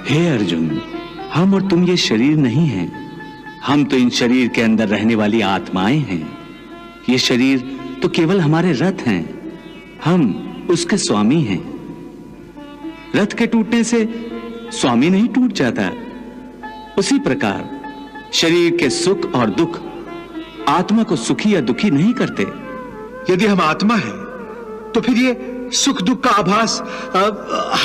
हे अर्जुन, हम और तुम ये शरीर नहीं हैं। हम तो इन शरीर के अंदर रहने वाली आत्माएं हैं। ये शरीर तो केवल हमारे रथ हैं। हम उसके स्वामी हैं। रथ के टूटने से स्वामी नहीं टूट जाता। उसी प्रकार शरीर के सुख और दुख आत्मा को सुखी या दुखी नहीं करते। यदि हम आत्मा हैं, तो फिर ये सुख दुख का आभास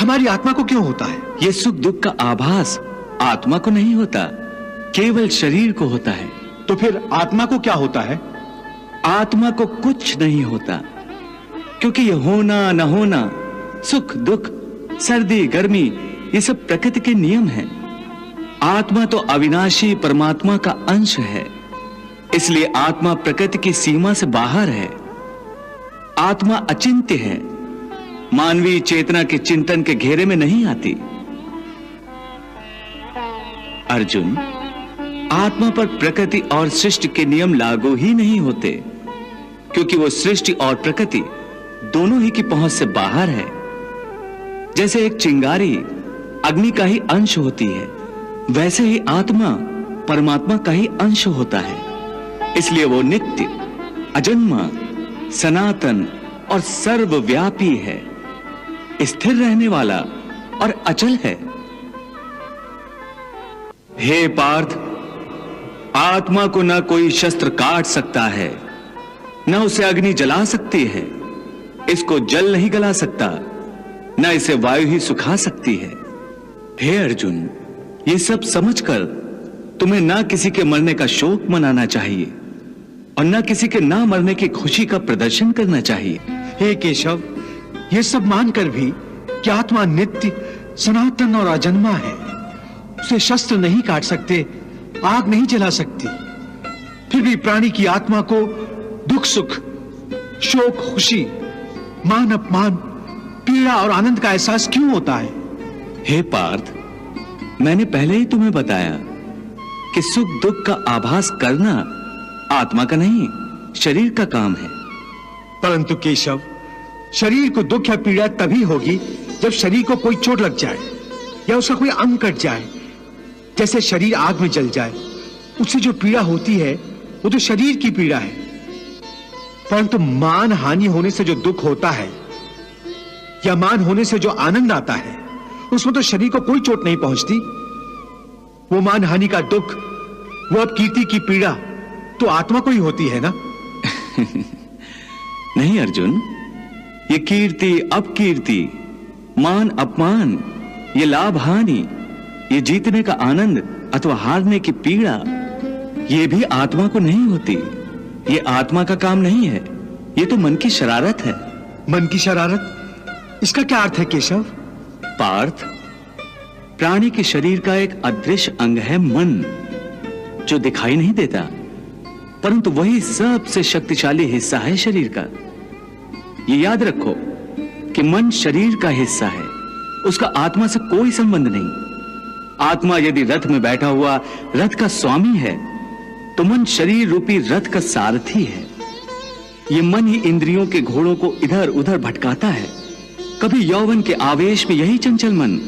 हमारी आत्मा को क्यों होता है? ये सुख दुख का आभास आत्मा को नहीं होता, केवल शरीर को होता है। तो फिर आत्मा को क्या होता है? आत्मा को कुछ नहीं होता, क्योंकि ये होना न होना, सुख दुख, सर्दी गर्मी, ये सब प्रकृति के नियम हैं। आत्मा तो अविनाशी परमात्मा का अंश है, इसलिए आत्मा प्रकृति की सीमा से बाहर है। आत्मा अचिंत्य है, मानवीय चेतना के चिंतन के घेरे में नहीं आती। अर्जुन, आत्मा पर प्रकृति और सृष्टि के नियम लागू ही नहीं होते, क्योंकि वो सृष्टि और प्रकृति दोनों ही की पहुंच से बाहर है। जैसे एक चिंगारी अग्नि का ही अंश होती है, वैसे ही आत्मा परमात्मा का ही अंश होता है। इसलिए वो नित्य, अजन्मा, सनातन और सर्वव्यापी है, स्थिर रहने वाला और अचल है। हे पार्थ, आत्मा को न कोई शस्त्र काट सकता है, न उसे अग्नि जला सकती है, इसको जल नहीं गला सकता, न इसे वायु ही सुखा सकती है। हे अर्जुन, ये सब समझकर तुम्हें ना किसी के मरने का शोक मनाना चाहिए और ना किसी के ना मरने की खुशी का प्रदर्शन करना चाहिए। हे केशव, ये सब मानकर भी कि आत्मा नित्य, सनातन और अजन्मा है, उसे शस्त्र नहीं काट सकते, आग नहीं जला सकती, फिर भी प्राणी की आत्मा को दुख सुख, शोक खुशी, मान अपमान, पीड़ा और आनंद का एहसास क्यों होता है? हे पार्थ, मैंने पहले ही तुम्हें बताया कि सुख दुख का आभास करना आत्मा का नहीं, शरीर का काम है। परंतु केशव, शरीर को दुख या पीड़ा तभी होगी जब शरीर को कोई चोट लग जाए या उसका कोई अंग कट जाए। जैसे शरीर आग में जल जाए, उससे जो पीड़ा होती है वो तो शरीर की पीड़ा है। परंतु मान हानि होने से जो दुख होता है या मान होने से जो आनंद आता है, उसमें तो शरीर को कोई चोट नहीं पहुंचती। वो मान हानि का दुख, वो अपकीर्ति की पीड़ा तो आत्मा को ही होती है ना? नहीं अर्जुन, ये कीर्ति अपकीर्ति, मान अपमान, ये लाभ हानि, ये जीतने का आनंद अथवा हारने की पीड़ा, ये भी आत्मा को नहीं होती। ये आत्मा का काम नहीं है, ये तो मन की शरारत है। मन की शरारत, इसका क्या अर्थ है केशव? पार्थ, प्राणी के शरीर का एक अदृश्य अंग है मन, जो दिखाई नहीं देता, परंतु वही सबसे शक्तिशाली हिस्सा है शरीर का। ये याद रखो कि मन शरीर का हिस्सा है, उसका आत्मा से कोई संबंध नहीं। आत्मा यदि रथ में बैठा हुआ रथ का स्वामी है, तो मन शरीर रूपी रथ का सारथी है। ये मन ही इंद्रियों के घोड़ों को इधर उधर भटकाता है। कभी यौवन के आवेश में यही चंचल मन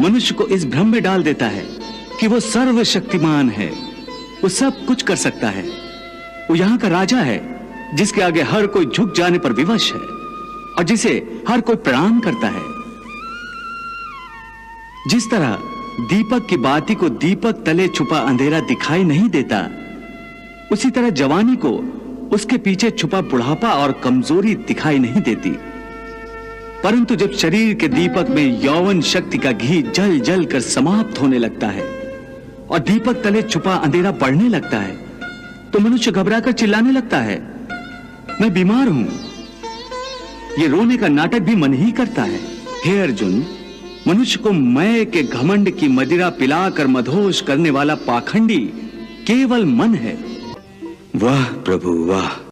मनुष्य को इस भ्रम में डाल देता है कि वो सर्वशक्तिमान है, वो सब कुछ कर सकता है, वो यहाँ का राजा है, जिसके आगे हर कोई झुक जाने पर विवश है और जिसे हर कोई प्रणाम करता है। जिस तरह दीपक की बाती को दीपक तले छुपा अंधेरा दिखाई नहीं देता, उसी तरह जवानी को उसके पीछे छुपा बुढ़ापा और कमजोरी दिखाई नहीं देती। परंतु जब शरीर के दीपक में यौवन शक्ति का घी जल जल कर समाप्त होने लगता है और दीपक तले छुपा अंधेरा बढ़ने लगता है, तो मनुष्य घबराकर चिल्लाने लगता है, मैं बीमार हूं। ये रोने का नाटक भी मन ही करता है। हे अर्जुन, मनुष्य को मैं के घमंड की मदिरा पिलाकर मधोश करने वाला पाखंडी केवल मन है। वाह प्रभु वाह।